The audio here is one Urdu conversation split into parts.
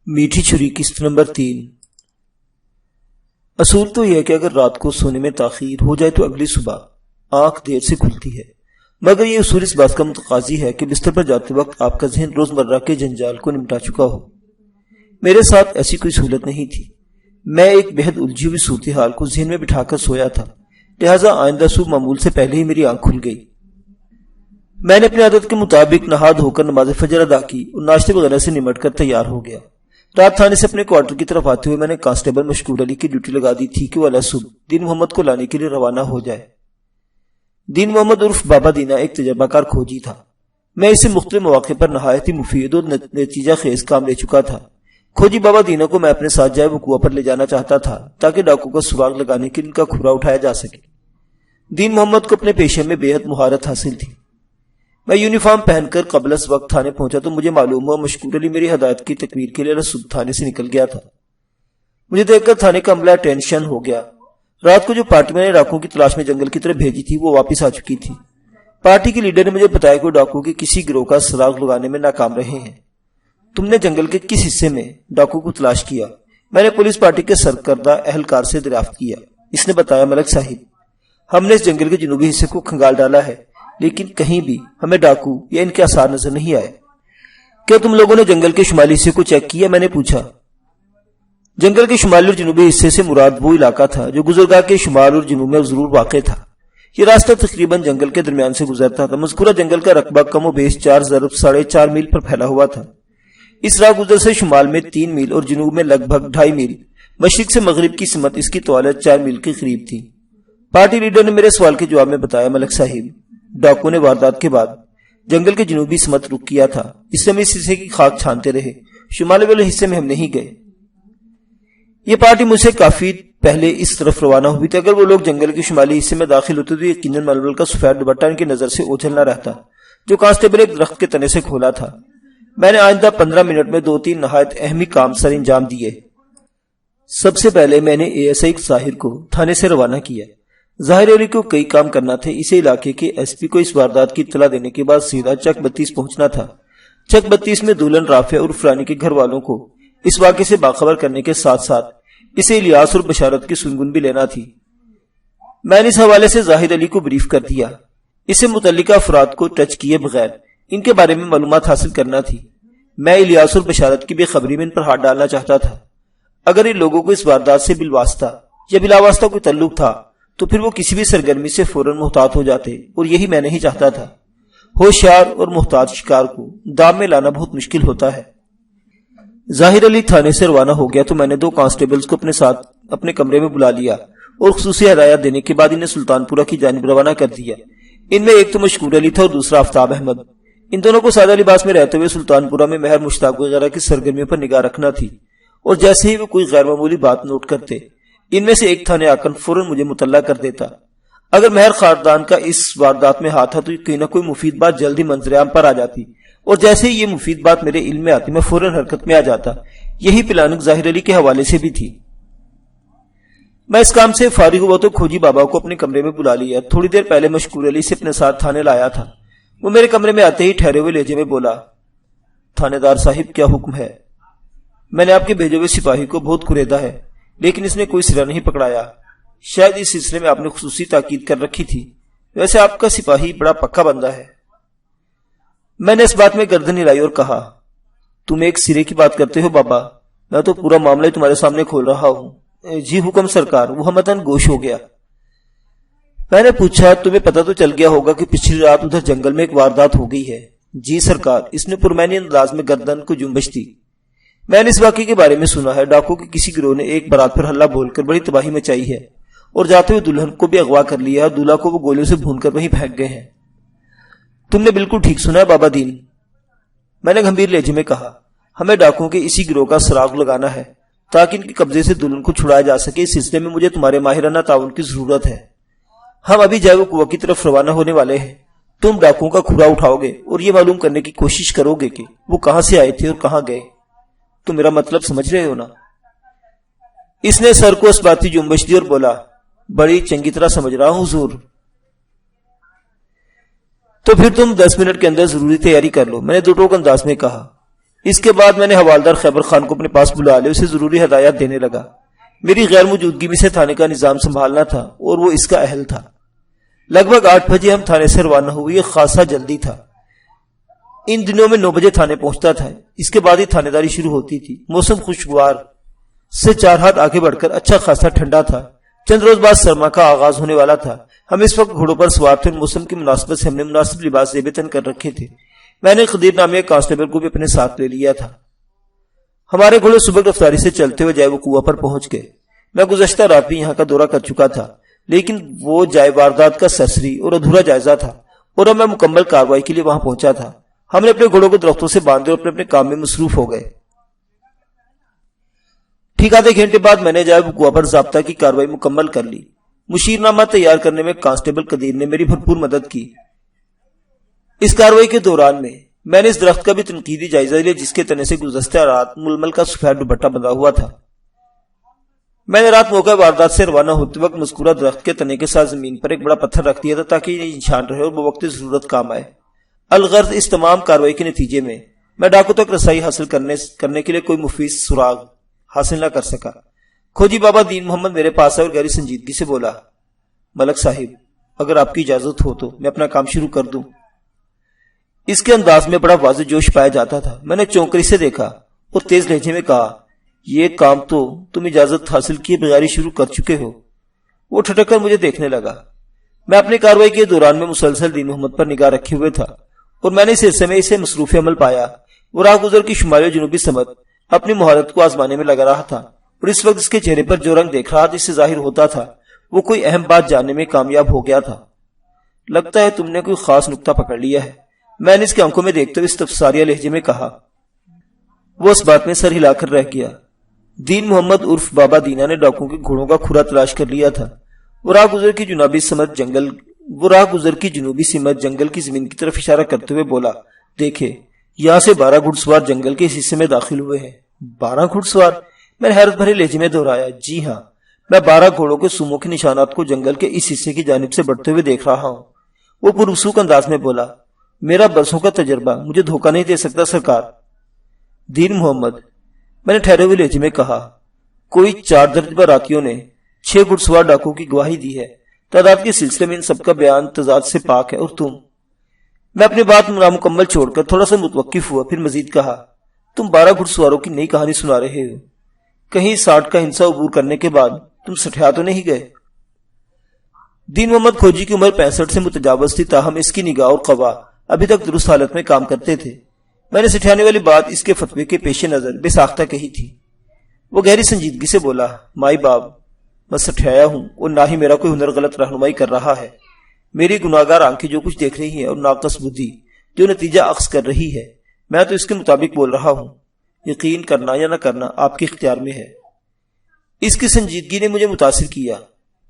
میٹھی چھری قسط نمبر 3۔ اصول تو یہ ہے کہ اگر رات کو سونے میں تاخیر ہو جائے تو اگلی صبح آنکھ دیر سے کھلتی ہے، مگر یہ اصول اس بات کا متقاضی ہے کہ بستر پر جاتے وقت آپ کا ذہن روزمرہ کے جنجال کو نمٹا چکا ہو۔ میرے ساتھ ایسی کوئی سہولت نہیں تھی۔ میں ایک بہت الجھی ہوئی صورتحال کو ذہن میں بٹھا کر سویا تھا، لہٰذا آئندہ صبح معمول سے پہلے ہی میری آنکھ کھل گئی۔ میں نے اپنی عادت کے مطابق نہا دھو کر نماز فجر ادا کی اور ناشتے وغیرہ سے نمٹ کر تیار ہو گیا۔ رات تھانے سے اپنے کوارٹر کی طرف آتے ہوئے میں نے کانسٹیبل مشکور علی کی ڈیوٹی لگا دی تھی کہ وہ اللہ صبح دین محمد کو لانے کے لیے روانہ ہو جائے۔ دین محمد عرف بابا دینا ایک تجربہ کار کھوجی تھا۔ میں اسے مختلف مواقع پر نہایت ہی مفید اور نتیجہ خیز کام لے چکا تھا۔ کھوجی بابا دینا کو میں اپنے ساتھ جائے وقوع پر لے جانا چاہتا تھا تاکہ ڈاکو کا سراغ لگانے کے لیے ان کا کھرا اٹھایا جا سکے۔ دین محمد کو اپنے پیشے میں بے حد مہارت حاصل تھی۔ میں یونیفارم پہن کر قبل از وقت تھانے پہنچا تو مجھے معلوم ہوا مشکور علی میری ہدایت کی تکمیل کے لیے صبح تھانے سے نکل گیا تھا۔ مجھے دیکھ کر تھانے کا عملہ ٹینشن ہو گیا۔ رات کو جو پارٹی میں نے ڈاکوؤں کی تلاش میں جنگل کی طرف بھیجی تھی وہ واپس آ چکی تھی۔ پارٹی کے لیڈر نے مجھے بتایا کہ وہ ڈاکوؤں کے کسی گروہ کا سراغ لگانے میں ناکام رہے ہیں۔ تم نے جنگل کے کس حصے میں ڈاکو کو تلاش کیا؟ میں نے پولیس پارٹی کے سرکردہ اہلکار سے دریافت کیا۔ اس نے بتایا، ملک صاحب، ہم نے اس جنگل کے جنوبی حصے کو کھنگال ڈالا ہے، لیکن کہیں بھی ہمیں ڈاکو یا ان کے آثار نظر نہیں آئے۔ کیا تم لوگوں نے جنگل کے شمالی حصے کو چیک کیا؟ میں نے پوچھا۔ جنگل کے شمالی اور جنوبی حصے سے مراد وہ علاقہ تھا جو گزرگاہ کے شمال اور جنوب میں ضرور واقع تھا۔ یہ راستہ تقریباً جنگل کے درمیان سے گزرتا تھا۔ مذکورہ جنگل کا رقبہ کم و بیش 4.4 میل پر پھیلا ہوا تھا۔ اس راہ گزر سے شمال میں 3 میل اور جنوب میں لگ بھگ 2.5 میل، مشرق سے مغرب کی سمت اس کی طوالت 4 میل کے قریب تھی۔ پارٹی لیڈر نے میرے سوال کے جواب میں بتایا، ملک صاحب، ڈاکو نے واردات کے بعد جنگل کے جنوبی سمت رخ کیا تھا، اس سے ہم اس حصے کی خاک چھانتے رہے، شمالی والے حصے میں ہم نہیں گئے۔ یہ پارٹی مجھ سے کافی پہلے اس طرف روانہ ہوئی تھی۔ اگر وہ لوگ جنگل کے شمالی حصے میں داخل ہوتے تو یقیناً ملبل کا سفید دوپٹہ ان کی نظر سے اوجھل نہ رہتا جو کانسٹیبل ایک درخت کے تنے سے کھولا تھا۔ میں نے آئندہ 15 منٹ میں 2-3 نہایت اہمی کام سر انجام دیے۔ سب سے پہلے میں نے اے ایس آئی ظاہر کو تھانے سے روانہ کیا۔ ظاہر علی کو کئی کام کرنا تھے۔ اسے علاقے کے ایس پی کو اس واردات کی اطلاع دینے کے بعد سیدھا چک 32 پہنچنا تھا۔ چک 32 میں دولن رافع اور فرانی کے گھر والوں کو اس واقعے سے باخبر کرنے کے ساتھ ساتھ اسے الیاس اور بشارت کی سنگن بھی لینا تھی۔ میں نے اس حوالے سے ظاہر علی کو بریف کر دیا۔ اسے متعلقہ افراد کو ٹچ کیے بغیر ان کے بارے میں معلومات حاصل کرنا تھی۔ میں الیاس اور بشارت کی بے خبری میں ان پر ہاتھ ڈالنا چاہتا تھا۔ اگر ان لوگوں کو اس واردات سے بالواسطہ یا بلا واسطہ کوئی تعلق تھا تو پھر وہ کسی بھی سرگرمی سے فوراً محتاط ہو جاتے، اور یہی میں نہیں چاہتا تھا۔ ہوشیار اور محتاط شکار کو دام میں لانا بہت مشکل ہوتا ہے۔ ظاہر علی تھانے سے روانہ ہو گیا تو میں نے 2 کانسٹیبلز کو اپنے ساتھ اپنے کمرے میں بلا لیا اور خصوصی ہدایات دینے کے بعد انہیں سلطان پورہ کی جانب روانہ کر دیا۔ ان میں ایک تو مشکور علی تھا اور دوسرا آفتاب احمد۔ ان دونوں کو سادہ لباس میں رہتے ہوئے سلطان پورہ میں مہر مشتاق وغیرہ کی سرگرمیوں پر نگاہ رکھنا تھی، اور جیسے ہی وہ کوئی غیر معمولی بات نوٹ کرتے ان میں سے ایک تھانے آ کر فوراً مجھے مطلع کر دیتا۔ اگر مہر خاندان کا اس واردات میں ہاتھ تھا تو کوئی نہ کوئی مفید بات جلدی منظر عام پر آ جاتی، اور جیسے ہی یہ مفید بات میرے علم میں آتی میں فوراً حرکت میں آ جاتا۔ یہی پلاننگ ظاہر علی کے حوالے سے بھی تھی۔ میں اس کام سے فارغ ہوا تو کھوجی بابا کو اپنے کمرے میں بلا لیا۔ تھوڑی دیر پہلے مشکور علی سے اپنے ساتھ تھانے لایا تھا۔ وہ میرے کمرے میں آتے ہی ٹھہرے ہوئے لہجے میں بولا، تھانے دار صاحب، کیا حکم ہے؟ میں نے آپ کے بھیجے ہوئے سپاہی کو بہت کریدا ہے، لیکن اس نے کوئی سرا نہیں پکڑایا۔ شاید اس سلسلے میں آپ نے خصوصی تاکید کر رکھی تھی۔ ویسے آپ کا سپاہی بڑا پکا بندہ ہے۔ میں نے اس بات میں گردن ہلائی اور کہا، تم ایک سرے کی بات کرتے ہو بابا، میں تو پورا معاملہ ہی تمہارے سامنے کھول رہا ہوں۔ جی حکم سرکار، وہ ہمتاً گوش ہو گیا۔ میں نے پوچھا، تمہیں پتہ تو چل گیا ہوگا کہ پچھلی رات ادھر جنگل میں ایک واردات ہو گئی ہے؟ جی سرکار، اس نے پرمعنی انداز میں گردن کو جنبش دی۔ میں نے اس واقعے کے بارے میں سنا ہے۔ ڈاکو کے کسی گروہ نے ایک بارات پر حلہ بول کر بڑی تباہی مچائی ہے اور جاتے ہوئے دلہن کو بھی اغوا کر لیا ہے۔ دولہا کو وہ گولیوں سے بھون کر وہیں پھینک گئے ہیں۔ تم نے بالکل ٹھیک سنا ہے بابا دین، میں نے گمبھیر لہجے میں کہا۔ ہمیں ڈاکوؤں کے اسی گروہ کا سراغ لگانا ہے تاکہ ان کے قبضے سے دلہن کو چھڑایا جا سکے۔ اس سلسلے میں مجھے تمہارے ماہرانہ تعاون کی ضرورت ہے۔ ہم ابھی جائے کنواں کی طرف روانہ ہونے والے ہیں۔ تم ڈاکوؤں کا کھرا اٹھاؤ گے اور یہ معلوم کرنے کی کوشش کرو گے کہ وہ کہاں سے آئے تھے اور کہاں گئے۔ تو میرا مطلب سمجھ رہے ہو نا؟ اس نے سر کو اس باتی جنبش دی اور بولا، بڑی چنگی طرح سمجھ رہا ہوں حضور۔ تو پھر تم 10 منٹ کے اندر ضروری تیاری کر لو، میں نے 2 ٹوک انداز میں کہا۔ اس کے بعد میں نے حوالدار خیبر خان کو اپنے پاس بلا لے اسے ضروری ہدایات دینے لگا۔ میری غیر موجودگی میں سے تھانے کا نظام سنبھالنا تھا اور وہ اس کا اہل تھا۔ لگ بھگ 8 بجے ہم تھانے سے روانہ ہوئے، یہ خاصا جلدی تھا۔ ان دنوں میں 9 بجے تھانے پہنچتا تھا، اس کے بعد ہی تھانے داری شروع ہوتی تھی۔ موسم خوشگوار سے 4 ہاتھ آگے بڑھ کر اچھا خاصا ٹھنڈا تھا۔ چند روز بعد سرما کا آغاز ہونے والا تھا۔ ہم اس وقت گھوڑوں پر سوار تھے اور موسم کی مناسبت سے ہم نے مناسب لباس زیب تن کر رکھے تھے۔ میں نے خدیر نامی ایک کانسٹیبل کو بھی اپنے ساتھ لے لیا تھا۔ ہمارے گھوڑے صبح رفتاری سے چلتے ہوئے جائے وہ کنواں پر پہنچ گئے۔ میں گزشتہ رات بھی یہاں کا دورہ کر چکا تھا، لیکن وہ جائے واردات کا سرسری اور ادھورا جائزہ تھا، اور اب میں مکمل کارروائی کے لیے وہاں پہنچا تھا۔ ہم نے اپنے گھوڑوں کو درختوں سے باندھے اور اپنے کام میں مصروف ہو گئے۔ ٹھیک آدھے گھنٹے بعد میں نے جائے وہ کنواں پر ضابطہ کی کارروائی مکمل کر لی۔ مشیر نامہ تیار کرنے میں کانسٹیبل قدیر نے میری بھرپور مدد کی۔ اس کارروائی کے دوران میں نے اس درخت کا بھی تنقیدی جائزہ لیا جس کے تنے سے گزشتہ رات ململ کا سفید دوپٹہ بندھا ہوا تھا۔ میں نے رات موقع واردات سے روانہ ہوتے وقت مذکورہ درخت کے تنے کے ساتھ زمین پر ایک بڑا پتھر رکھ دیا تھا تاکہ یہ نشان رہے اور بوقت ضرورت کام آئے۔ الغرض اس تمام کارروائی کے نتیجے میں ڈاکو تک رسائی حاصل کرنے کے لیے کوئی مفید سراغ حاصل نہ کر سکا۔ کھوجی بابا دین محمد میرے پاس آئے اور گہری سنجیدگی سے بولا، ملک صاحب، اگر آپ کی اجازت ہو تو میں اپنا کام شروع کر دوں۔ اس کے انداز میں بڑا واضح جوش پایا جاتا تھا۔ میں نے چونکری سے دیکھا اور تیز لہجے میں کہا، یہ کام تو تم اجازت حاصل کیے بغیر شروع کر چکے ہو۔ وہ ٹھٹک کر مجھے دیکھنے لگا۔ میں اپنی کارروائی کے دوران میں مسلسل دین محمد پر نگاہ رکھے ہوئے تھا اور میں نے اس عرصے میں اسے مصروف عمل پایا۔ وہ راہ گزر کی شمالی و جنوبی سمت اپنی مہارت کو آزمانے میں لگا رہا تھا، اور اس وقت اس کے چہرے پر جو رنگ دیکھ رہا تھا اس سے ظاہر ہوتا تھا وہ کوئی اہم بات جاننے میں کامیاب ہو گیا تھا۔ لگتا ہے تم نے کوئی خاص نقطہ پکڑ لیا ہے، میں نے اس کے آنکھوں میں دیکھتے ہوئے استفساریہ لہجے میں کہا۔ وہ اس بات میں سر ہلا کر رہ گیا۔ دین محمد عرف بابا دینا نے ڈاکوں کے گھوڑوں کا کھرا تلاش کر لیا تھا۔ وہ راہ گزر کی جنوبی سمت جنگل کی زمین کی طرف اشارہ کرتے ہوئے بولا، دیکھے یہاں سے 12 گھڑ سوار جنگل کے اس حصے میں داخل ہوئے ہیں۔ 12 گھڑ سوار؟ میں نے حیرت بھرے لہجے میں دہرایا، جی ہاں، میں 12 گھوڑوں کے سوموں کے نشانات کو جنگل کے اس حصے کی جانب سے بڑھتے ہوئے دیکھ رہا ہوں۔ وہ پرسوک انداز میں بولا، میرا برسوں کا تجربہ مجھے دھوکہ نہیں دے سکتا سرکار۔ دین محمد، میں نے ٹھہرے ہوئے لہجے میں کہا، کوئی 4 درجہ براتیوں نے 6 گھڑ سوار ڈاکوں کی گواہی دی ہے۔ تعداد کے سلسلے میں ان سب کا بیان تضاد سے پاک ہے، اور تم؟ میں اپنی بات نامکمل چھوڑ کر تھوڑا سا متوقف ہوا، پھر مزید کہا، تم 12 گھڑ سواروں کی نئی کہانی سنا رہے ہو؟ کہیں 60 کا ہنسا عبور کرنے کے بعد تم سٹھیا تو نہیں گئے؟ دین محمد کھوجی کی عمر 65 سے متجاوز تھی، تاہم اس کی نگاہ اور قوا ابھی تک درست حالت میں کام کرتے تھے۔ میں نے سٹھیانے والی بات اس کے فتوے کے پیش نظر بے ساختہ کہی تھی۔ وہ گہری سنجیدگی سے بولا، مائی باب، میں سٹھیایا ہوں اور نہ ہی میرا کوئی ہنر غلط رہنمائی کر رہا ہے۔ میری گناہگار آنکھیں جو کچھ دیکھ رہی ہیں اور ناقص بدھی جو نتیجہ اخذ کر رہی ہے، میں تو اس کے مطابق بول رہا ہوں۔ یقین کرنا یا نہ کرنا آپ کے اختیار میں ہے۔ اس کی سنجیدگی نے مجھے متاثر کیا۔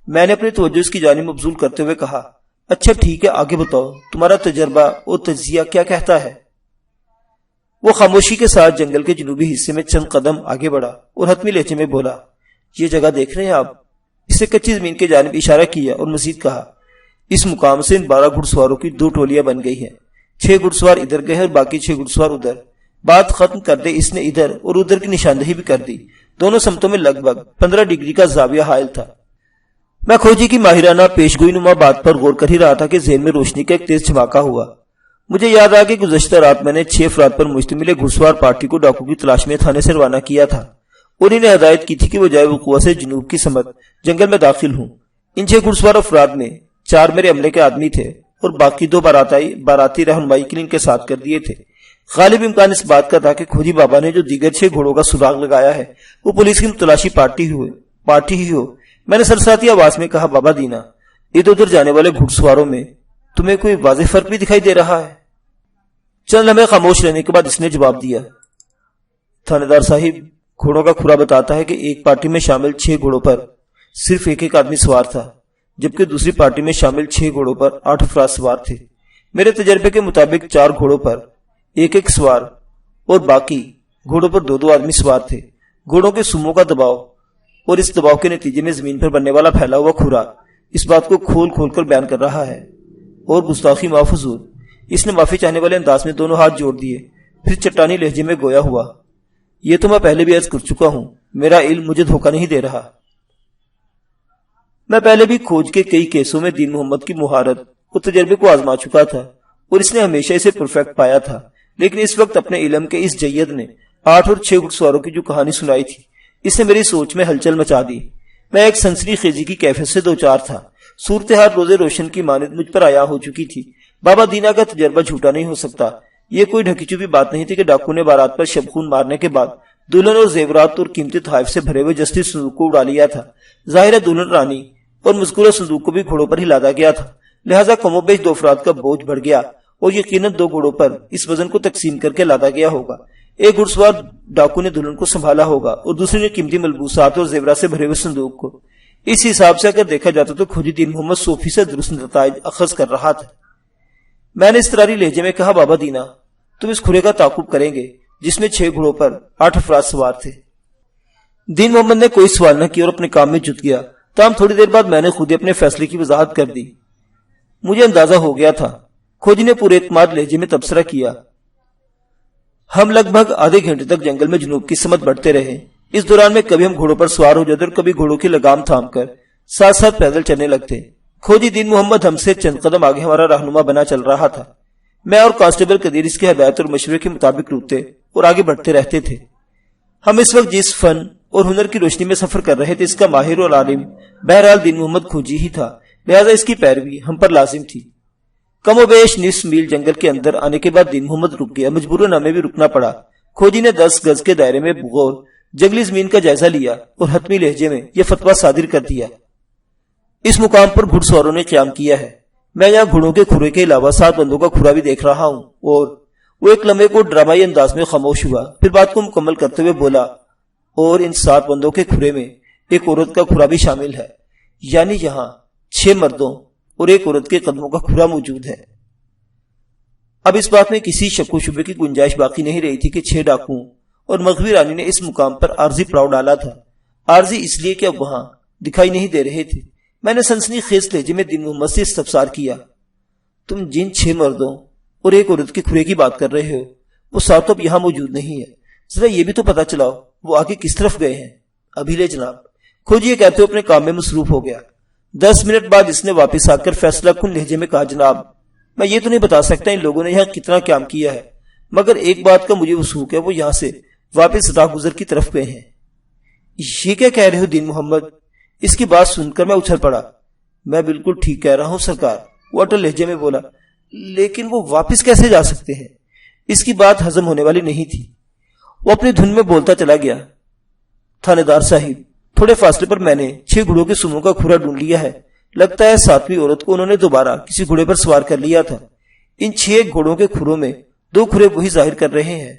میں نے اپنی توجہ اس کی جانب مبذول کرتے ہوئے کہا، اچھا ٹھیک ہے، آگے بتاؤ، تمہارا تجربہ اور تجزیہ کیا کہتا ہے؟ وہ خاموشی کے ساتھ جنگل کے جنوبی حصے میں چند قدم آگے بڑھا اور حتمی لہجے میں بولا، یہ جگہ دیکھ رہے ہیں آپ؟ اسے کچی زمین کے جانب اشارہ کیا اور مزید کہا، اس مقام سے ان 12 گھڑ سواروں کی 2 ٹولیاں بن گئی ہیں۔ 6 گھڑ سوار ادھر گئے اور باقی 6 گھڑ سوار ادھر۔ بات ختم کر دے اس نے ادھر اور ادھر کی نشاندہی بھی کر دی۔ دونوں سمتوں میں لگ بھگ 15 ڈگری کا زاویہ حائل تھا۔ میں کھوجی کی ماہرانہ پیشگوئی نما بات پر غور کر ہی رہا تھا کہ ذہن میں روشنی کا ایک تیز چمکا ہوا۔ مجھے یاد آ کہ گزشتہ رات میں نے 6 افراد پر مشتمل ایک گھڑسوار پارٹی کو ڈاکو کی تلاش میں تھانے سے روانہ کیا تھا اور انہیں ہدایت کی تھی کہ وہ جائے وقوع سے جنوب کی سمت جنگل میں داخل ہوں۔ ان 6 گھڑسوار افراد میں 4 میرے عملے کے آدمی تھے اور باقی 2 باراتی رہنمائی کے لیے ان کے ساتھ کر دیے تھے۔ غالب امکان اس بات کا تھا کہ کھوجی بابا نے جو دیگر 6 گھوڑوں کا سراغ لگایا ہے وہ پولیس کی تلاشی پارٹی ہی ہو۔ میں نے سرساتی آواز میں کہا، بابا دینا، ادھر ادھر جانے والے گھڑ سواروں میں تمہیں کوئی واضح فرق بھی دکھائی دے رہا ہے؟ چند لمحے خاموش رہنے کے بعد اس نے جواب دیا، تھانے دار صاحب، گھوڑوں کا کھرا بتاتا ہے کہ ایک پارٹی میں شامل 6 گھوڑوں پر صرف ایک آدمی سوار تھا، جبکہ دوسری پارٹی میں شامل 6 گھوڑوں پر 8 افراد سوار تھے۔ میرے تجربے کے مطابق 4 گھوڑوں پر ایک سوار اور باقی گھوڑوں پر 2 آدمی سوار تھے۔ گھوڑوں کے سوموں کا دباؤ اور اس دباؤ کے نتیجے میں زمین پر بننے والا پھیلا ہوا کھرا اس بات کو کھول کھول کر بیان کر رہا ہے۔ اور گستاخی معاف حضور، اس نے معافی چاہنے والے انداز میں دونوں ہاتھ جوڑ دیے۔ پھر چٹانی لہجے میں گویا ہوا، یہ تو میں پہلے بھی عرض کر چکا ہوں، میرا علم مجھے دھوکہ نہیں دے رہا۔ میں پہلے بھی کھوج کے کئی کیسوں میں دین محمد کی مہارت اور تجربے کو آزما چکا تھا اور اس نے ہمیشہ اسے پرفیکٹ پایا تھا، لیکن اس وقت اپنے علم کے اس جید نے 8 اور 6 گھڑ سواروں کی جو کہانی سنائی تھی، اس نے میری سوچ میں ہلچل مچا دی۔ میں ایک سنسنی خیزی کی کیفیت سے دوچار تھا۔ صورتحال روزے روشن کی مانند مجھ پر آیا ہو چکی تھی۔ بابا دینا کا تجربہ جھوٹا نہیں ہو سکتا۔ یہ کوئی ڈھکی چھپی بات نہیں تھی کہ ڈاکو نے بارات پر شب خون مارنے کے بعد دلہن اور زیورات اور قیمتی تحائف سے بھرے ہوئے جستی صندوق کو اڑا لیا تھا۔ ظاہر ہے دلہن رانی اور مذکورہ صندوق کو بھی گھوڑوں پر ہی لادا گیا تھا، لہذا کم و بیش 2 افراد کا بوجھ بڑھ گیا اور یقیناً 2 گھوڑوں پر اس وزن کو تقسیم کر کے لادا گیا ہوگا۔ ایک گھڑ سوار ڈاکو نے دلہن کو سنبھالا ہوگا اور دوسرے نے قیمتی ملبوسات اور زیورات سے بھرے ہوئے صندوق کو۔ اس حساب سے اگر دیکھا جاتا تو کھوجی دین محمد 100% درست نتائج اخذ کر رہا تھا۔ میں نے اضطراری لہجے میں کہا، بابا دینا، تم اس کھرے کا تعاقب کریں گے جس میں 6 گھوڑوں پر 8 افراد سوار تھے؟ دین محمد نے کوئی سوال نہ کیا اور اپنے کام میں جٹ گیا۔ تاہم تھوڑی دیر بعد میں نے خود ہی اپنے فیصلے کی وضاحت کر دی۔ مجھے اندازہ ہو گیا تھا، کھوجی نے پورے اعتماد لہجے میں تبصرہ کیا۔ ہم لگ بھگ آدھے گھنٹے تک جنگل میں جنوب کی سمت بڑھتے رہے۔ اس دوران میں کبھی ہم گھوڑوں پر سوار ہو جاتے اور کبھی گھوڑوں کی لگام تھام کر ساتھ ساتھ پیدل چلنے لگتے۔ کھوجی دین محمد ہم سے چند قدم آگے ہمارا رہنما بنا چل رہا تھا۔ میں اور کانسٹیبل قدیر اس کی ہدایت اور مشورے کے مطابق روکتے اور آگے بڑھتے رہتے تھے۔ ہم اس وقت جس فن اور ہنر کی روشنی میں سفر کر رہے تھے، اس کا ماہر اور عالم بہرحال دین محمد کھوجی ہی تھا، لہذا اس کی پیروی ہم پر لازم تھی۔ کم و بیش نصف میل جنگل کے اندر آنے کے بعد دین محمد رک گیا، مجبوراً ہمیں بھی رکنا پڑا۔ کھوجی نے 10 گز کے دائرے میں بغور جنگلی زمین کا جائزہ لیا اور حتمی لہجے میں یہ فتویٰ صادر کر دیا، اس مقام پر گھڑ سواروں نے قیام کیا ہے۔ میں یہاں گھوڑوں کے کھرے کے علاوہ 7 بندوں کا کھرا بھی دیکھ رہا ہوں۔ اور وہ ایک لمحے کو ڈرامائی انداز میں خاموش ہوا، پھر بات کو مکمل کرتے ہوئے بولا، اور ان 7 بندوں کے کھرے میں ایک عورت کا کھرا بھی شامل ہے، یعنی یہاں 6 مردوں اور ایک عورت کے قدموں کا کھرا موجود ہے۔ اب اس بات میں کسی شک و شبے کی گنجائش باقی نہیں رہی تھی کہ 6 ڈاکوؤں اور مغوی رانی نے اس مقام پر عارضی پڑاؤ ڈالا تھا۔ عارضی اس لیے کہ اب وہاں دکھائی نہیں دے رہے تھے۔ میں نے سنسنی خیز لہجے میں دین محمد سے استفسار کیا، تم جن 6 مردوں اور ایک عورت کے کھرے کی بات کر رہے ہو، وہ 7 اب یہاں موجود نہیں ہے، ذرا یہ بھی تو پتا چلاؤ وہ آگے کس طرف گئے ہیں؟ ابھی لے جناب، کھوجی یہ کہتے ہوئے اپنے کام میں مصروف ہو گیا۔ 10 منٹ بعد اس نے واپس آ کر فیصلہ کن لہجے میں کہا، جناب میں یہ تو نہیں بتا سکتا ان لوگوں نے یہاں کتنا قیام کیا ہے، مگر ایک بات کا مجھے وثوق ہے، وہ یہاں سے واپس راہ گزر کی طرف گئے ہیں۔ یہ کیا کہہ رہے ہو دین محمد؟ اس کی بات سن کر میں اچھل پڑا۔ میں بالکل ٹھیک کہہ رہا ہوں سرکار، وہ اٹل لہجے میں بولا، لیکن وہ واپس کیسے جا سکتے ہیں؟ اس کی بات ہضم ہونے والی نہیں تھی۔ وہ اپنی دھن میں بولتا چلا گیا، تھانے دار صاحب، تھوڑے فاصلے پر میں نے 6 گھوڑوں کے سموں کا کھرا ڈھونڈ لیا ہے، لگتا ہے 7ویں عورت کو انہوں نے دوبارہ کسی گھوڑے پر سوار کر لیا تھا۔ ان 6 گھوڑوں کے کھروں میں 2 کھرے وہی ظاہر کر رہے ہیں،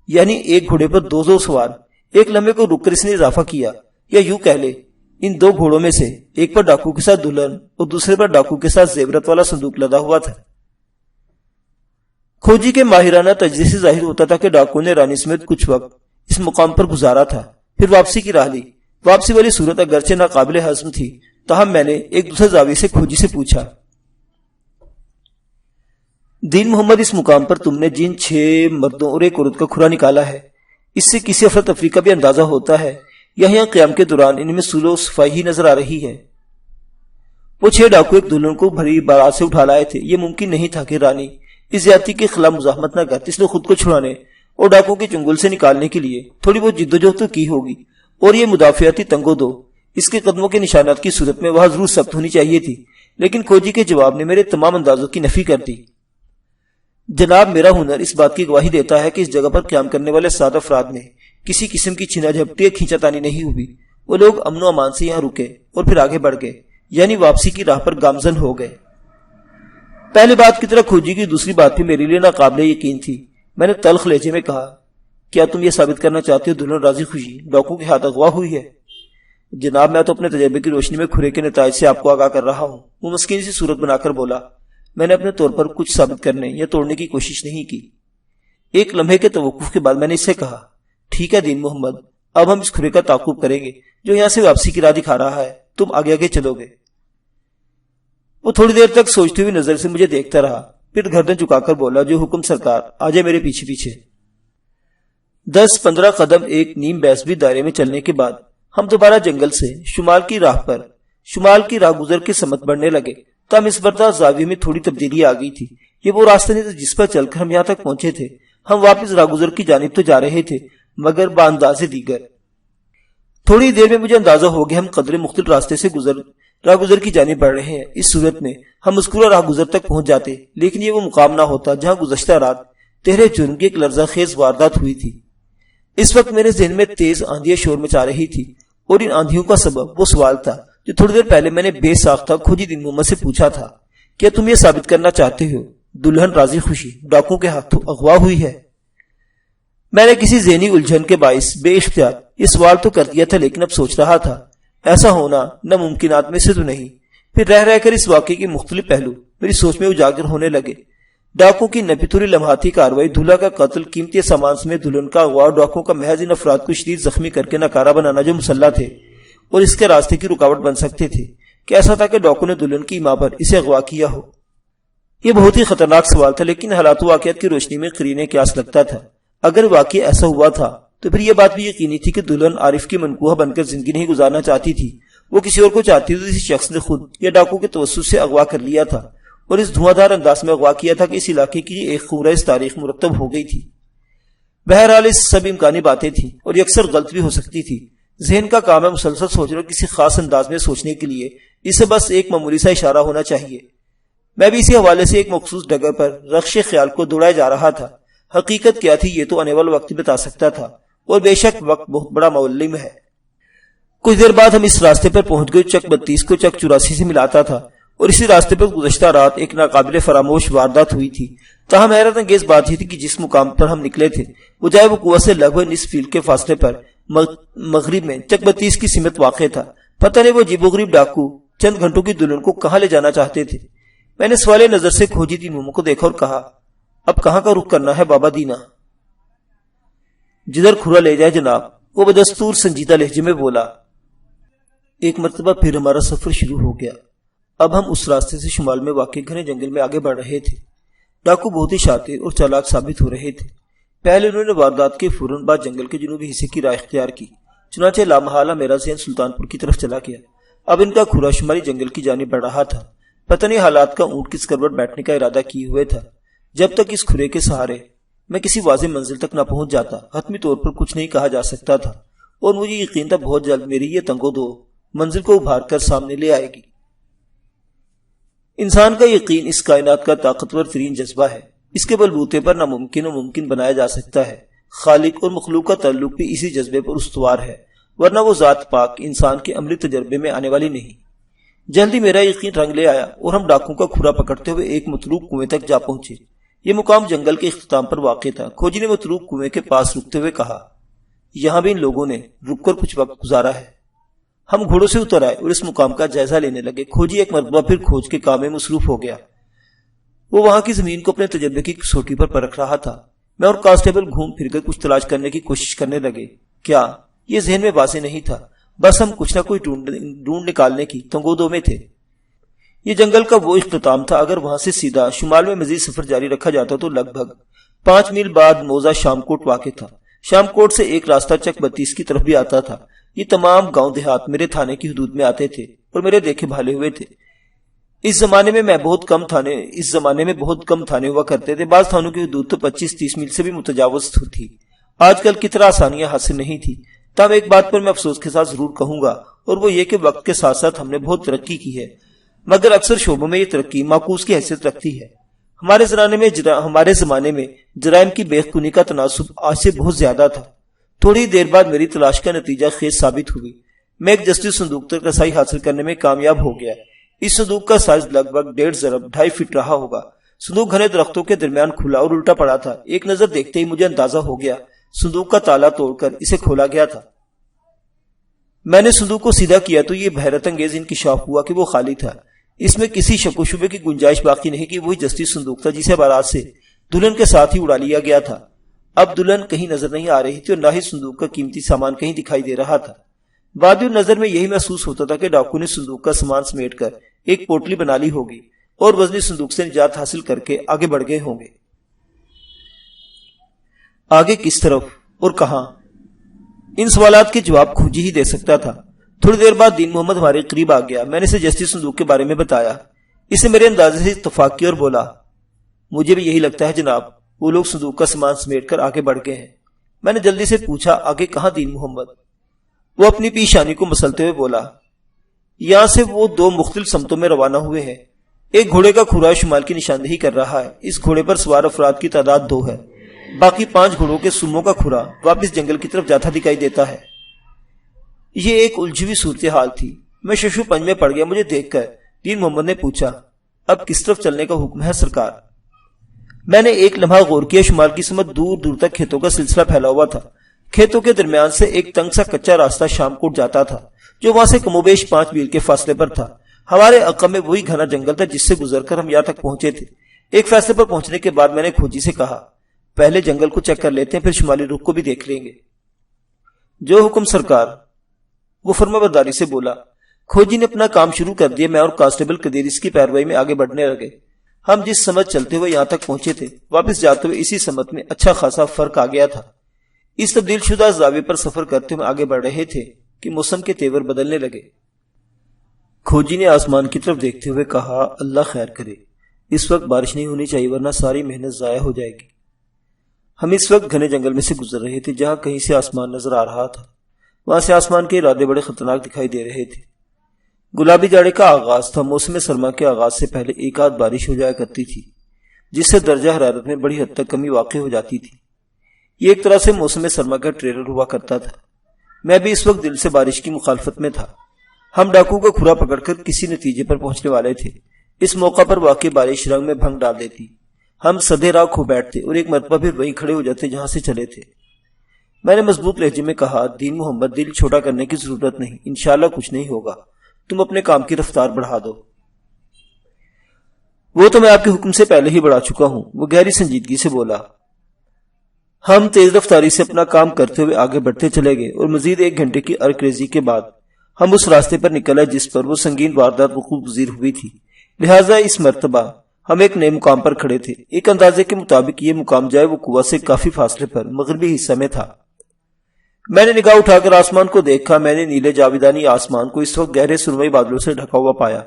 یعنی ایک گھوڑے پر 2 سوار۔ ایک لمحے کو رک کر اس نے اضافہ کیا، یا یوں کہہ لے ان 2 گھوڑوں میں سے ایک پر ڈاکو کے ساتھ دلہن اور دوسرے پر ڈاکو کے ساتھ زیورت والا صندوق لدا ہوا تھا۔ کھوجی کے ماہرانہ تجزیے سے ظاہر ہوتا تھا کہ ڈاکو نے رانی سمیت کچھ وقت اس مقام پر گزارا تھا، پھر واپسی کی راہ لی۔ واپسی والی صورت اگرچہ ناقابل ہضم تھی، تاہم میں نے ایک دوسرے زاویے سے کھوجی سے پوچھا، دین محمد اس مقام پر تم نے جن 6 مردوں اور ایک عورت کا کھرا نکالا ہے، اس سے کسی افراتفری کا بھی اندازہ ہوتا ہے یا یہاں قیام کے دوران ان میں سلو صفائی ہی نظر آ رہی ہے؟ وہ 6 ڈاکو ایک دلہن کو بھری بارات سے اٹھا لائے تھے۔ یہ ممکن نہیں تھا کہ رانی اس زیادتی کے خلاف مزاحمت نہ کرتی، اس نے خود کو چھڑانے اور ڈاکو کے چنگل سے نکالنے کے لیے تھوڑی بہت جدوجہد تو کی ہوگی، اور یہ مدافعتی تنگو دو اس کے قدموں کے نشانات کی صورت میں وہاں ضرور ثبت ہونی چاہیے تھی، لیکن کھوجی کے جواب نے میرے تمام اندازوں کی نفی کر دی۔ جناب میرا ہنر اس بات کی گواہی دیتا ہے کہ اس جگہ پر قیام کرنے والے 7 افراد میں کسی قسم کی چھینا جھپٹی یا کھینچا تانی نہیں ہوئی۔ وہ لوگ امن و امان سے یہاں رکے اور پھر آگے بڑھ گئے، یعنی واپسی کی راہ پر گامزن ہو گئے۔ پہلی بات کی طرح کھوجی کی دوسری بات بھی میرے لیے ناقابل یقین تھی۔ میں نے تلخ لہجے میں کہا، کیا تم یہ ثابت کرنا چاہتے ہو دلہن راضی خوشی ڈاکو کے ہاتھ اغوا ہوئی ہے؟ جناب میں تو اپنے تجربے کی روشنی میں کھرے کے نتائج سے آپ کو آگاہ کر رہا ہوں، وہ مسکین سی صورت بنا کر بولا۔ میں نے اپنے طور پر کچھ ثابت کرنے یا توڑنے کی کوشش نہیں کی۔ ایک لمحے کے توقف کے بعد میں نے اس سے کہا، ٹھیک ہے دین محمد، اب ہم اس کھرے کا تعاقب کریں گے جو یہاں سے واپسی کی راہ دکھا رہا ہے، تم آگے آگے چلو گے۔ وہ تھوڑی دیر تک سوچتے ہوئے نظر سے مجھے دیکھتا رہا، پھر گردن چکا کر بولا، جو حکم سرکار، آجے میرے پیچھے پیچھے۔ 10-15 قدم ایک نیم بیسوی دائرے میں چلنے کے بعد ہم دوبارہ جنگل سے شمال کی راہ گزر کے سمت بڑھنے لگے۔ تم اس بردار زاویے میں تھوڑی تبدیلی آ گئی تھی۔ یہ وہ راستہ نہیں تھا جس پر چل کر ہم یہاں تک پہنچے تھے۔ ہم واپس راہ گزر کی جانب تو جا رہے تھے، مگر بانداز دیگر۔ تھوڑی دیر میں مجھے اندازہ ہو گیا ہم قدرے مختلف راستے سے راہ گزر کی جانب بڑھ رہے ہیں۔ اس صورت میں ہم مذکورہ راہ گزر تک پہنچ جاتے، لیکن یہ وہ مقام نہ ہوتا جہاں گزشتہ رات تہرے جرم کی ایک لرزہ خیز واردات ہوئی تھی۔ اس وقت میرے ذہن میں تیز آندھیاں شور مچا رہی تھی، اور ان آندھیوں کا سبب وہ سوال تھا جو تھوڑی دیر پہلے میں نے بے ساختہ کھوجی دین محمد سے پوچھا تھا، کیا تم یہ ثابت کرنا چاہتے ہو دلہن راضی خوشی ڈاکوں کے ہاتھوں اغوا ہوئی ہے؟ میں نے کسی ذہنی الجھن کے باعث بے اختیار یہ سوال تو کر دیا تھا، لیکن اب سوچ رہا تھا ایسا ہونا ناممکنات میں سے تو نہیں۔ پھر رہ کر اس واقعے کے مختلف پہلو میری سوچ میں اجاگر ہونے لگے۔ ڈاکوں کی نپتوری لمحاتی کارروائی، دلہا کا قتل، قیمتی سامان سمیت دلہن کا اغوا، ڈاکوں کا محض ان افراد کو شدید زخمی کر کے ناکارہ بنانا جو مسلح تھے اور اس کے راستے کی رکاوٹ بن سکتے تھے۔ کہ ایسا تھا کہ ڈاکوں نے دلہن کی ماں پر اسے اغوا کیا ہو؟ یہ بہت ہی خطرناک سوال تھا، لیکن حالات و واقعات کی روشنی میں قرینے قیاس لگتا تھا۔ اگر واقعی ایسا ہوا تھا تو پھر یہ بات بھی یقینی تھی کہ دلہن عارف کی منکوہ بن کر زندگی نہیں گزارنا چاہتی تھی، وہ کسی اور کو چاہتی تھی۔ کسی شخص نے خود یا ڈاکو کے توسط سے اغوا کر لیا تھا اور اس دھواں دھار انداز میں اغوا کیا تھا کہ اس علاقے کی ایک خونریز تاریخ مرتب ہو گئی تھی۔ بہرحال اس سب امکانی باتیں تھیں اور یہ اکثر غلط بھی ہو سکتی تھی۔ ذہن کا کام ہے مسلسل سوچنا، اور کسی خاص انداز میں سوچنے کے لیے اسے بس ایک معمولی سا اشارہ ہونا چاہیے۔ میں بھی اسی حوالے سے ایک مخصوص ڈگر پر رخش خیال کو دوڑائے جا رہا تھا۔ حقیقت کیا تھی یہ تو آنے والا وقت بتا سکتا تھا، اور بے شک وقت بہت بڑا معلم ہے۔ کچھ دیر بعد ہم اس راستے پر پہنچ گئے چک 32 کو چک 84 سے ملاتا تھا، اور اسی راستے پر گزشتہ رات ایک ناقابل فراموش واردات ہوئی تھی۔ تاہم حیرت انگیز بات یہ تھی کہ جس مقام پر ہم نکلے تھے وہ جائے وقوع سے لگ بھگ نصف میل کے فاصلے پر مغرب میں چک 32 کی سمت واقع تھا۔ پتہ نہیں وہ عجیب و غریب ڈاکو چند گھنٹوں کی دلہن کو کہاں لے جانا چاہتے تھے۔ میں نے سوالے نظر سے کھوجی دین محمد کو دیکھا اور کہا، اب کہاں کا رخ کرنا ہے بابا دینا؟ جدھر کھرا لے جائے جناب، وہ بدستور سنجیدہ لہجے میں بولا۔ ایک مرتبہ پھر ہمارا سفر شروع ہو گیا۔ اب ہم اس راستے سے شمال میں واقع گھنے جنگل میں آگے بڑھ رہے تھے۔ ڈاکو بہت ہی شاطر اور چالاک ثابت ہو رہے تھے۔ پہلے انہوں نے واردات کے فوراً بعد جنگل کے جنوبی حصے کی راہ اختیار کی، چنانچہ لامحالہ میرا ذہن سلطان پور کی طرف چلا گیا۔ اب ان کا کھرا شمالی جنگل کی جانب بڑھ رہا تھا۔ پتہ نہیں حالات کا اونٹ کس کروٹ بیٹھنے کا ارادہ کیے ہوئے تھا۔ جب تک اس کھرے کے سہارے میں کسی واضح منزل تک نہ پہنچ جاتا، حتمی طور پر کچھ نہیں کہا جا سکتا تھا، اور مجھے یقین تھا بہت جلد میری یہ تنگو دو منزل کو ابھار کر سامنے لے آئے گی۔ انسان کا یقین اس کائنات کا طاقتور ترین جذبہ ہے۔ اس کے بلبوتے پر ناممکن و ممکن بنایا جا سکتا ہے۔ خالق اور مخلوق کا تعلق بھی اسی جذبے پر استوار ہے، ورنہ وہ ذات پاک انسان کے عملی تجربے میں آنے والی نہیں۔ جلدی میرا یقین رنگ لے آیا اور ہم ڈاکوں کا کھرا پکڑتے ہوئے ایک متروک کنویں تک جا پہنچے۔ یہ مقام جنگل کے اختتام پر واقع تھا۔ کھوجی نے متروک کنویں کے پاس رکتے ہوئے کہا، یہاں بھی ان لوگوں نے رک کر کچھ وقت گزارا ہے۔ ہم گھوڑوں سے اتر آئے اور اس مقام کا جائزہ لینے لگے۔ کھوجی ایک مرتبہ پھر کھوج کے کام میں مصروف ہو گیا۔ وہ وہاں کی زمین کو اپنے تجربے کی کسوٹی پر پرکھ رہا تھا۔ میں اور کانسٹیبل گھوم پھر کر کچھ تلاش کرنے کی کوشش کرنے لگے۔ کیا یہ ذہن میں واضح نہیں تھا، بس ہم کچھ نہ کوئی ڈھونڈ نکالنے کی تنگودو میں تھے۔ یہ جنگل کا وہ اختتام تھا، اگر وہاں سے سیدھا شمال میں مزید سفر جاری رکھا جاتا تو لگ بھگ 5 میل بعد موزہ شام کوٹ واقع تھا۔ شام کوٹ سے ایک راستہ چک 32 کی طرف بھی آتا تھا۔ یہ تمام گاؤں دیہات میرے تھانے کی حدود میں آتے تھے اور میرے دیکھے بھالے ہوئے تھے۔ اس زمانے میں بہت کم تھانے ہوا کرتے تھے۔ بعض تھانوں کی حدود تو 25-30 میل سے بھی متجاوز تھی۔ آج کل کی طرح آسانیاں حاصل نہیں تھی۔ تاہم ایک بات پر میں افسوس کے ساتھ ضرور کہوں گا، اور وہ یہ کہ وقت کے ساتھ ساتھ ہم نے بہت ترقی کی ہے، مگر اکثر شعبوں میں یہ ترقی معکوس کی حیثیت رکھتی ہے۔ ہمارے زمانے میں جرائم کی بے خونی کا تناسب آج سے بہت زیادہ تھا۔ تھوڑی دیر بعد میری تلاش کا نتیجہ خیز ثابت ہوئی۔ میں ایک جستی صندوق تک رسائی حاصل کرنے میں کامیاب ہو گیا۔ اس صندوق کا سائز لگ بھگ 1.5 ضرب 2.5 فٹ رہا ہوگا۔ صندوق گھنے درختوں کے درمیان کھلا اور الٹا پڑا تھا۔ ایک نظر دیکھتے ہی مجھے اندازہ ہو گیا صندوق کا تالا توڑ کر اسے کھولا گیا تھا۔ میں نے صندوق کو سیدھا کیا تو یہ حیرت انگیز انکشاف ہوا کہ وہ خالی تھا۔ اس میں کسی شک و شبے کی گنجائش باقی نہیں کہ وہی جستی صندوق تھا جسے بارات سے دلہن کے ساتھ ہی اڑا لیا گیا تھا۔ اب دلہن کہیں نظر نہیں آ رہی تھی اور نہ ہی صندوق کا قیمتی سامان کہیں دکھائی دے رہا تھا۔ وادی نظر میں یہی محسوس ہوتا تھا کہ ڈاکو نے صندوق کا سامان سمیٹ کر ایک پوٹلی بنا لی ہوگی اور وزنی صندوق سے نجات حاصل کر کے آگے بڑھ گئے ہوں گے۔ آگے کس طرف اور کہاں؟ ان سوالات کے جواب کھوجی ہی دے سکتا تھا۔ تھوڑی دیر بعد دین محمد ہمارے قریب آ گیا۔ میں نے اسے جسٹی صندوق کے بارے میں بتایا۔ اسے میرے اندازے سے اتفاق کیا اور بولا، مجھے بھی یہی لگتا ہے جناب، وہ لوگ صندوق کا سامان سمیٹ کر آگے بڑھ گئے ہیں۔ میں نے جلدی سے پوچھا، آگے کہاں دین محمد؟ وہ اپنی پیشانی کو مسلتے ہوئے بولا، یہاں سے وہ 2 مختلف سمتوں میں روانہ ہوئے ہیں۔ ایک گھوڑے کا کھرا شمال کی نشاندہی کر رہا ہے۔ اس گھوڑے پر سوار افراد کی تعداد 2 ہے۔ باقی 5 گھوڑوں کے سموں کا کھرا واپس جنگل کی طرف جاتا دکھائی دیتا ہے۔ یہ ایک الجھی صورتحال تھی۔ میں ششو پنج میں پڑ گیا۔ مجھے دیکھ کر دین محمد نے پوچھا، اب کس طرف چلنے کا حکم ہے سرکار؟ میں نے ایک لمحہ غور کیا۔ شمال کی سمت دور دور تک کھیتوں کا سلسلہ پھیلا ہوا تھا۔ کھیتوں کے درمیان سے ایک تنگ سا کچا راستہ شام کوٹ جاتا تھا، جو وہاں سے کم و بیش 5 میل کے فاصلے پر تھا۔ ہمارے عقب میں وہی گھنا جنگل تھا جس سے گزر کر ہم یہاں تک پہنچے تھے۔ ایک فیصلے پر پہنچنے کے بعد میں نے کھوجی سے کہا، پہلے جنگل کو چیک کر لیتے ہیں، پھر شمالی رخ کو بھی دیکھ لیں گے۔ جو حکم سرکار، وہ فرما برداری سے بولا۔ کھوجی نے اپنا کام شروع کر دیا۔ میں اور کانسٹیبل قدیر اس کی پیروی میں آگے بڑھنے لگے۔ ہم جس سمت چلتے ہوئے یہاں تک پہنچے تھے، واپس جاتے ہوئے اسی سمت میں اچھا خاصا فرق آ گیا تھا۔ اس تبدیل شدہ زاویے پر سفر کرتے ہوئے آگے بڑھ رہے تھے کہ موسم کے تیور بدلنے لگے۔ کھوجی نے آسمان کی طرف دیکھتے ہوئے کہا، اللہ خیر کرے، اس وقت بارش نہیں ہونی چاہیے ورنہ ساری محنت ضائع ہو جائے گی۔ ہم اس وقت گھنے جنگل میں سے گزر رہے تھے، جہاں کہیں سے آسمان نظر آ رہا تھا۔ وہاں سے آسمان کے ارادے بڑے خطرناک دکھائی دے رہے تھے۔ گلابی جاڑے کا آغاز تھا۔ موسم سرما کے آغاز سے پہلے ایک آدھ بارش ہو جایا کرتی تھی، جس سے درجہ حرارت میں بڑی حد تک کمی واقع ہو جاتی تھی۔ یہ ایک طرح سے موسم سرما کا ٹریلر ہوا کرتا تھا۔ میں بھی اس وقت دل سے بارش کی مخالفت میں تھا۔ ہم ڈاکو کا کھرا پکڑ کر کسی نتیجے پر پہنچنے والے تھے۔ اس موقع پر واقع بارش رنگ میں بھنگ ڈال دیتی۔ ہم سدھے راہ کھو بیٹھتے اور ایک مرتبہ پھر وہیں کھڑے ہو جاتے جہاں سے چلے تھے۔ میں نے مضبوط لہجے میں کہا، دین محمد، دل چھوٹا کرنے کی ضرورت نہیں، انشاءاللہ کچھ نہیں ہوگا، تم اپنے کام کی رفتار بڑھا دو۔ وہ تو میں آپ کے حکم سے پہلے ہی بڑھا چکا ہوں، وہ گہری سنجیدگی سے بولا۔ ہم تیز رفتاری سے اپنا کام کرتے ہوئے آگے بڑھتے چلے گئے اور مزید 1 گھنٹے کی ارکریزی کے بعد ہم اس راستے پر نکل آئے جس پر وہ سنگین واردات وقوع پذیر ہوئی تھی۔ لہٰذا اس مرتبہ ہم ایک نئے مقام پر کھڑے تھے۔ ایک اندازے کے مطابق یہ مقام جائے وہ کنواں سے کافی فاصلے پر مغربی حصہ میں تھا۔ میں نے نگاہ اٹھا کر آسمان کو دیکھا۔ میں نے نیلے جاویدانی آسمان کو اس وقت گہرے سرمئی بادلوں سے ڈھکا ہوا پایا۔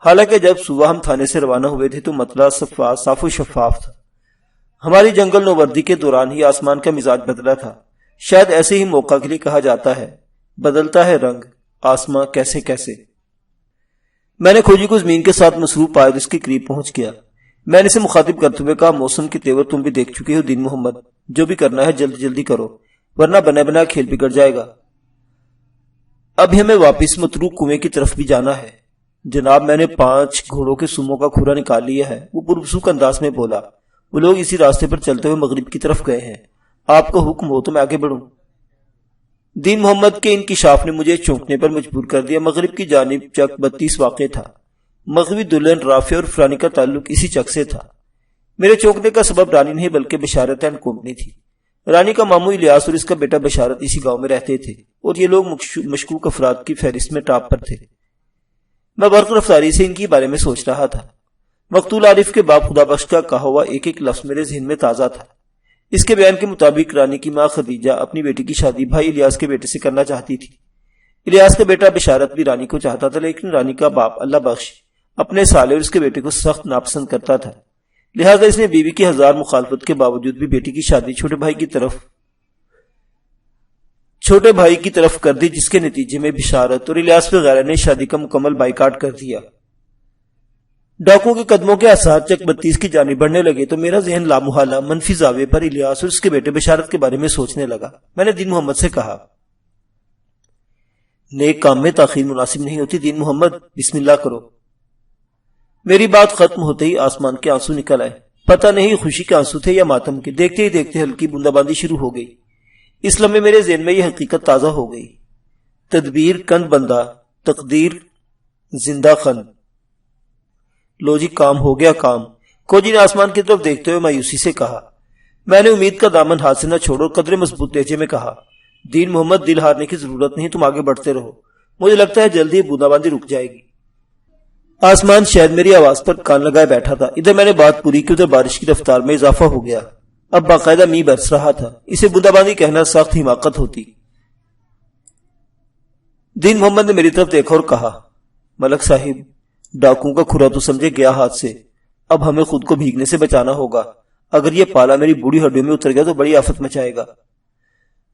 حالانکہ جب صبح ہم تھانے سے روانہ ہوئے تھے تو مطلع صاف و شفاف تھا۔ ہماری جنگل نوردی کے دوران ہی آسمان کا مزاج بدلا تھا۔ شاید ایسے ہی موقع کے لیے کہا جاتا ہے، بدلتا ہے رنگ آسماں کیسے کیسے۔ میں نے کھوجی کو زمین کے ساتھ مصروف پایا اور اس کے قریب پہنچ گیا۔ میں نے اسے مخاطب کرتے ہوئے کہا، موسم کے تیور تم بھی دیکھ چکے ہو دین محمد، جو بھی کرنا ہے جلدی جلدی کرو ورنہ بنا بنا کھیل بگڑ جائے گا۔ اب ہمیں واپس متروک کنویں کی طرف بھی جانا ہے۔ جناب، میں نے 5 گھوڑوں کے سموں کا کھرا نکال لیا ہے، وہ پرسوک انداز میں بولا۔ وہ لوگ اسی راستے پر چلتے ہوئے مغرب کی طرف گئے ہیں۔ آپ کا حکم ہو تو میں آگے بڑھوں؟ دین محمد کے انکشاف نے مجھے چونکنے پر مجبور کر دیا۔ مغرب کی جانب چک 32 واقع تھا۔ مغربی دلہن رافع اور فرانی کا تعلق اسی چک سے تھا۔ میرے چونکنے کا سبب رانی نہیں بلکہ بشارت اینڈ کمپنی تھی۔ رانی کا ماموں الیاس اور اس کا بیٹا بشارت اسی گاؤں میں رہتے تھے اور یہ لوگ مشکوک افراد کی فہرست میں ٹاپ پر تھے۔ میں برق رفتاری سے ان کے بارے میں سوچ رہا تھا۔ مقتول عارف کے باپ خدا بخش کا کہا ہوا ایک ایک لفظ میرے ذہن میں تازہ تھا۔ اس کے بیان کے مطابق رانی کی ماں خدیجہ اپنی بیٹی کی شادی بھائی الیاس کے بیٹے سے کرنا چاہتی تھی۔ الیاس کا بیٹا بشارت بھی رانی کو چاہتا تھا، لیکن رانی کا باپ اللہ بخش اپنے سالے اور اس کے بیٹے کو سخت ناپسند کرتا تھا۔ لہذا اس نے بیوی کی 1000 مخالفت کے باوجود بھی بیٹی کی شادی چھوٹے بھائی کی طرف کر دی، جس کے نتیجے میں بشارت اور الیاس وغیرہ نے شادی کا مکمل بائیکاٹ کر دیا۔ ڈاکو کے قدموں کے اثار چک 32 کی جانب بڑھنے لگے تو میرا ذہن لامحالہ منفی زاویے پر الیاس اور اس کے بیٹے بشارت کے بارے میں سوچنے لگا۔ میں نے دین محمد سے کہا، نیک کام میں تاخیر مناسب نہیں ہوتی دین محمد، بسم اللہ کرو۔ میری بات ختم ہوتے ہی آسمان کے آنسو نکل آئے۔ پتہ نہیں خوشی کے آنسو تھے یا ماتم کے۔ دیکھتے ہی دیکھتے ہلکی بوندا باندی شروع ہو گئی۔ اس لمحے میرے ذہن میں یہ حقیقت تازہ ہو گئی، تدبیر کند بندہ، تقدیر زندہ خند۔ لو جی، کام ہو گیا کام۔ کھوجی نے آسمان کی طرف دیکھتے ہوئے مایوسی سے کہا۔ میں نے امید کا دامن ہاتھ سے نہ چھوڑو، قدرے مضبوط لہجے میں کہا، دین محمد، دل ہارنے کی ضرورت نہیں، تم آگے بڑھتے رہو، مجھے لگتا ہے جلدی بوندا باندی رک جائے گی۔ آسمان شاید میری آواز پر کان لگائے بیٹھا تھا۔ ادھر میں نے بات پوری کی، ادھر بارش کی رفتار میں اضافہ ہو گیا۔ اب باقاعدہ می برس رہا تھا۔ اسے بونداباندی کہنا سخت حماقت ہوتی۔ دین محمد نے میری طرف دیکھا اور کہا، ملک صاحب، ڈاکوں کا کھرا تو سمجھے گیا ہاتھ سے، اب ہمیں خود کو بھیگنے سے بچانا ہوگا۔ اگر یہ پالا میری بوڑھی ہڈیوں میں اتر گیا تو بڑی آفت مچائے گا۔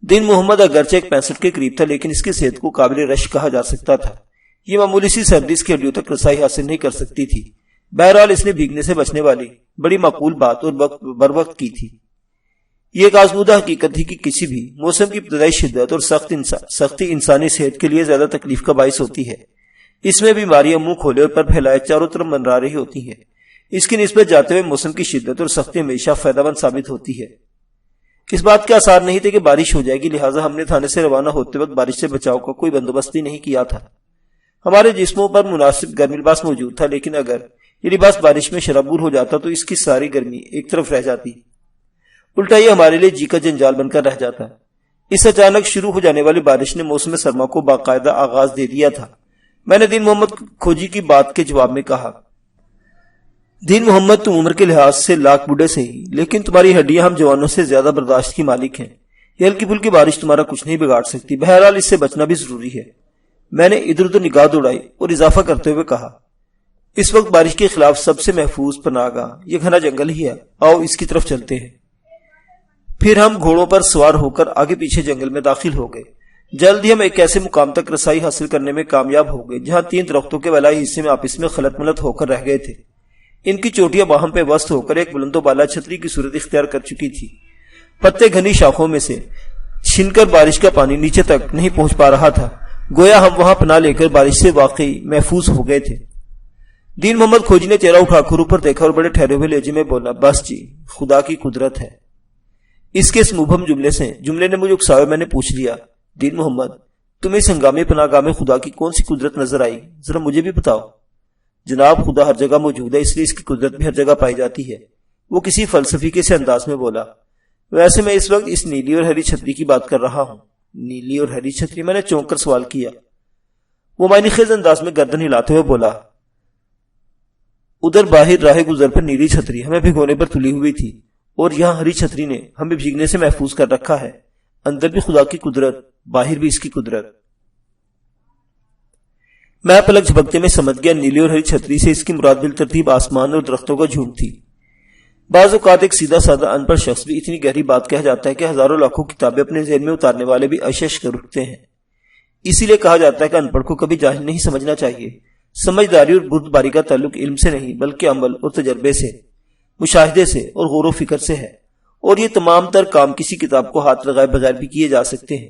دین محمد اگرچہ 65 کے قریب تھا، لیکن اس کی صحت کو قابل رش کہا جا سکتا تھا۔ یہ معمولی سی سردی اس کی ہڈیوں تک رسائی حاصل نہیں کر سکتی تھی۔ بہرحال اس نے بھیگنے سے بچنے والی بڑی معقول بات اور بر وقت کی تھی۔ یہ ایک آزمودہ حقیقت تھی کہ کسی بھی موسم کی ابتدائی شدت اور سختی انسانی صحت کے لیے زیادہ تکلیف کا باعث ہوتی ہے۔ اس میں بیماریاں منہ کھولے اور پر پھیلائے چاروں طرف منڈرا رہی ہوتی ہیں۔ اس کی نسبت جاتے ہوئے موسم کی شدت اور سختی ہمیشہ فائدہ مند ثابت ہوتی ہے۔ اس بات کے آثار نہیں تھے کہ بارش ہو جائے گی، لہٰذا ہم نے تھانے سے روانہ ہوتے وقت بارش سے بچاؤ کا کوئی بندوبست ہی نہیں کیا تھا۔ ہمارے جسموں پر مناسب گرم لباس موجود تھا، لیکن اگر یہ لباس بارش میں شرابور ہو جاتا تو اس کی ساری گرمی ایک طرف رہ جاتی، الٹا یہ ہمارے لیے جی کا جنجال بن کر رہ جاتا۔ اس اچانک شروع ہو جانے والی بارش نے موسم سرما کو باقاعدہ آغاز دے دیا تھا۔ میں نے دین محمد کھوجی کی بات کے جواب میں کہا، دین محمد، تم عمر کے لحاظ سے لاکھ بوڑھے سے ہی، لیکن تمہاری ہڈیاں ہم جوانوں سے زیادہ برداشت کی مالک ہیں۔ یہ ہلکی پھلکی بارش تمہارا کچھ نہیں بگاڑ سکتی، بہرحال اس سے بچنا بھی ضروری ہے۔ میں نے ادھر ادھر نگاہ دوڑائی اور اضافہ کرتے ہوئے کہا، اس وقت بارش کے خلاف سب سے محفوظ پناہ گاہ یہ گھنا جنگل ہی ہے، آؤ اس کی طرف چلتے ہیں۔ پھر ہم گھوڑوں پر سوار ہو کر آگے پیچھے جنگل میں داخل ہو گئے۔ جلد ہی ہم ایک ایسے مقام تک رسائی حاصل کرنے میں کامیاب ہو گئے جہاں 3 درختوں کے ولائی حصے میں آپس میں خلط ملط ہو کر رہ گئے تھے۔ ان کی چوٹیاں باہم پہ وسط ہو کر ایک بلند و بالا چھتری کی صورت اختیار کر چکی تھی۔ پتے گھنی شاخوں میں سے چھن کر بارش کا پانی نیچے تک نہیں پہنچ پا رہا تھا، گویا ہم وہاں پناہ لے کر بارش سے واقعی محفوظ ہو گئے تھے۔ دین محمد کھوجی نے چہرہ اٹھا کر اوپر دیکھا اور بڑے ٹھہرے ہوئے لہجے میں بولا، بس جی، خدا کی قدرت ہے۔ اس کے اس مبہم جملے نے مجھے اکسایا۔ میں نے پوچھ لیا، دین محمد، تمہیں اس ہنگامی پناہ گاہ میں خدا کی کون سی قدرت نظر آئی؟ ذرا مجھے بھی بتاؤ۔ جناب، خدا ہر جگہ موجود ہے، اس لیے اس کی قدرت بھی ہر جگہ پائی جاتی ہے، وہ کسی فلسفی کے سے انداز میں بولا۔ ویسے میں اس وقت اس نیلی اور ہری چھتری کی بات کر رہا ہوں۔ نیلی اور ہری چھتری؟ میں نے چونک کر سوال کیا۔ وہ معنی خیز انداز میں گردن ہلاتے ہوئے بولا، ادھر باہر راہ گزر پر نیلی چھتری ہمیں بھگونے پر تلی ہوئی تھی، اور یہاں ہری چھتری نے ہمیں بھیگنے سے محفوظ کر رکھا ہے۔ اندر بھی خدا کی قدرت، باہر بھی اس کی قدرت۔ میں پلک جھپکتے میں سمجھ گیا نیلی اور ہری چھتری سے اس کی مراد بالترتیب آسمان اور درختوں کا جھوٹ تھی۔ بعض اوقات ایک سیدھا سادہ ان پڑھ شخص بھی اتنی گہری بات کہہ جاتا ہے کہ ہزاروں لاکھوں کتابیں اپنے ذہن میں اتارنے والے بھی اشش کر اٹھتے ہیں۔ اسی لیے کہا جاتا ہے کہ ان پڑھ کو کبھی جاہل نہیں سمجھنا چاہیے۔ سمجھداری اور بردباری کا تعلق علم سے نہیں بلکہ عمل اور تجربے سے، مشاہدے سے اور غور و فکر سے ہے، اور یہ تمام تر کام کسی کتاب کو ہاتھ لگائے بغیر بھی کیے جا سکتے ہیں۔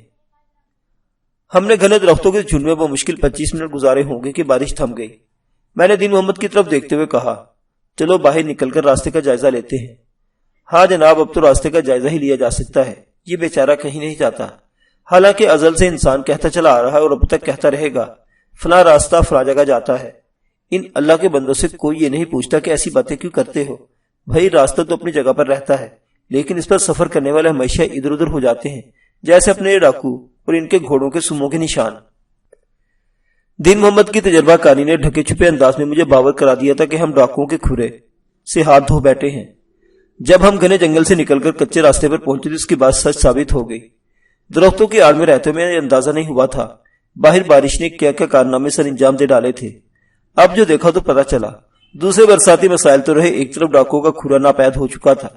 ہم نے گھنے درختوں کے جھنڈ میں بمشکل 25 منٹ گزارے ہوں گے کہ بارش تھم گئی۔ میں نے دین محمد کی طرف دیکھتے ہوئے کہا، چلو باہر نکل کر راستے کا جائزہ لیتے ہیں۔ ہاں جناب، اب تو راستے کا جائزہ ہی لیا جا سکتا ہے، یہ بیچارہ کہیں نہیں جاتا۔ حالانکہ ازل سے انسان کہتا چلا آ رہا ہے اور اب تک کہتا رہے گا، فلاں راستہ فلاں جگہ جاتا ہے۔ ان اللہ کے بندوں سے کوئی یہ نہیں پوچھتا کہ ایسی باتیں کیوں کرتے ہو۔ بھائی، راستہ تو اپنی جگہ پر رہتا ہے، لیکن اس پر سفر کرنے والے ہمیشہ ادھر ادھر ہو جاتے ہیں، جیسے اپنے ڈاکو اور ان کے گھوڑوں کے سموں کے نشان۔ دین محمد کی تجربہ کاری نے ڈھکے چھپے انداز میں مجھے باور کرا دیا تھا کہ ہم ڈاکوؤں کے کھرے سے ہاتھ دھو بیٹھے ہیں۔ جب ہم گھنے جنگل سے نکل کر کچے راستے پر پہنچے تو اس کی بات سچ ثابت ہو گئی۔ درختوں کی آڑ میں رہتے ہوئے اندازہ نہیں ہوا تھا باہر بارش نے کیا کیا کارنامے سر انجام دے ڈالے تھے۔ اب جو دیکھا تو پتا چلا، دوسرے برساتی مسائل تو رہے، ایک طرف ڈاکوؤں کا کھرا ناپید ہو چکا تھا،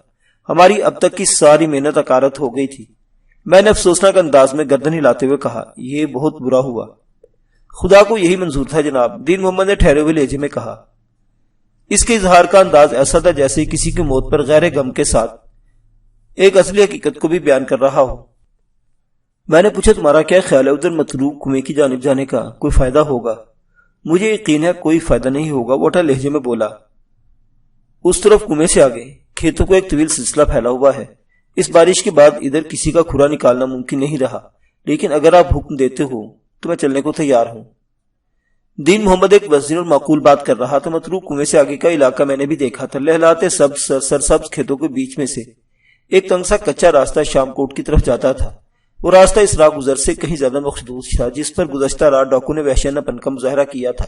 ہماری اب تک کی ساری محنت اکارت ہو گئی تھی۔ میں نے افسوسناک انداز میں گردن ہلاتے ہوئے کہا، یہ بہت برا ہوا۔ خدا کو یہی منظور تھا جناب، دین محمد نے ٹھہرے ہوئے لہجے میں کہا۔ اس کے اظہار کا انداز ایسا تھا جیسے کسی کی موت پر غیر غم کے ساتھ ایک اصلی حقیقت کو بھی بیان کر رہا ہو۔ میں نے پوچھا، تمہارا کیا خیال ہے ادھر متروک کنویں کی جانب جانے کا کوئی فائدہ ہوگا؟ مجھے یقین ہے کوئی فائدہ نہیں ہوگا، وہ اٹھا لہجے میں بولا۔ اس طرف کنویں سے آگے کھیتوں کو ایک طویل سلسلہ پھیلا ہوا ہے۔ اس بارش کے بعد ادھر کسی کا کھرا نکالنا ممکن نہیں رہا، لیکن اگر آپ حکم دیتے ہو تو میں چلنے کو تیار ہوں۔ دین محمد ایک وزین اور معقول بات کر رہا تھا۔ متروک کنویں سے آگے کا علاقہ میں نے بھی دیکھا تھا۔ لہلاتے سرسبز کھیتوں کے بیچ میں سے ایک تنگ سا کچا راستہ شام کوٹ کی طرف جاتا تھا۔ وہ راستہ اس راہ گزر سے کہیں زیادہ مخصوص تھا، جس پر گزشتہ رات ڈاکو نے وحشیانہ پن کا مظاہرہ کیا تھا۔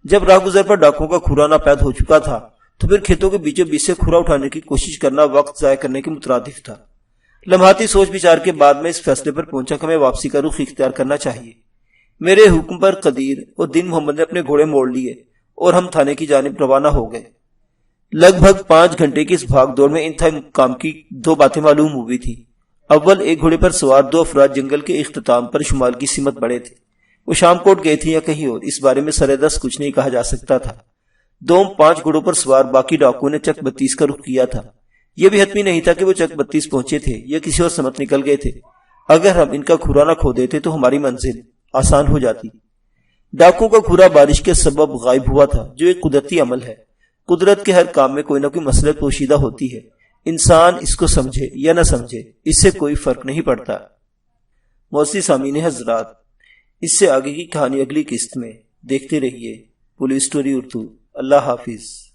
جب راہ گزر پر ڈاکوؤں کا کھورا ناپید ہو چکا تھا تو پھر کھیتوں کے بیچوں بیچ سے کھورا اٹھانے کی کوشش کرنا وقت ضائع کرنے کے مترادف تھا۔ لمحاتی سوچ بچار کے بعد میں اس فیصلے پر پہنچا کہ ہمیں واپسی کا رخ اختیار کرنا چاہیے۔ میرے حکم پر قدیر اور دین محمد نے اپنے گھوڑے موڑ لیے اور ہم تھانے کی جانب روانہ ہو گئے۔ لگ بھگ 5 گھنٹے کی اس بھاگ دوڑ میں انتہائی مقام کی 2 باتیں معلوم ہوئی تھی۔ اول، ایک گھوڑے پر سوار 2 افراد جنگل کے اختتام پر شمال کی سمت بڑھے تھے۔ وہ شام کوٹ گئے تھے یا کہیں اور، اس بارے میں سرے دست کچھ نہیں کہا جا سکتا تھا۔ دوم، 5 گھوڑوں پر سوار باقی ڈاکوؤں نے چک 32 کا رخ کیا تھا۔ یہ بھی حتمی نہیں تھا کہ وہ چک 32 پہنچے تھے یا کسی اور سمت نکل گئے تھے۔ اگر ہم ان کا کھورا نہ کھو دیتے تو ہماری منزل آسان ہو جاتی۔ ڈاکوؤں کا کھورا بارش کے سبب غائب ہوا تھا، جو ایک قدرتی عمل ہے۔ قدرت کے ہر کام میں کوئی نہ کوئی مصلحت پوشیدہ ہوتی ہے، انسان اس کو سمجھے یا نہ سمجھے اس سے کوئی فرق نہیں پڑتا۔ معزز سامعین حضرات، اس سے آگے کی کہانی اگلی قسط میں دیکھتے رہیے۔ Police story Urdu. اللہ حافظ۔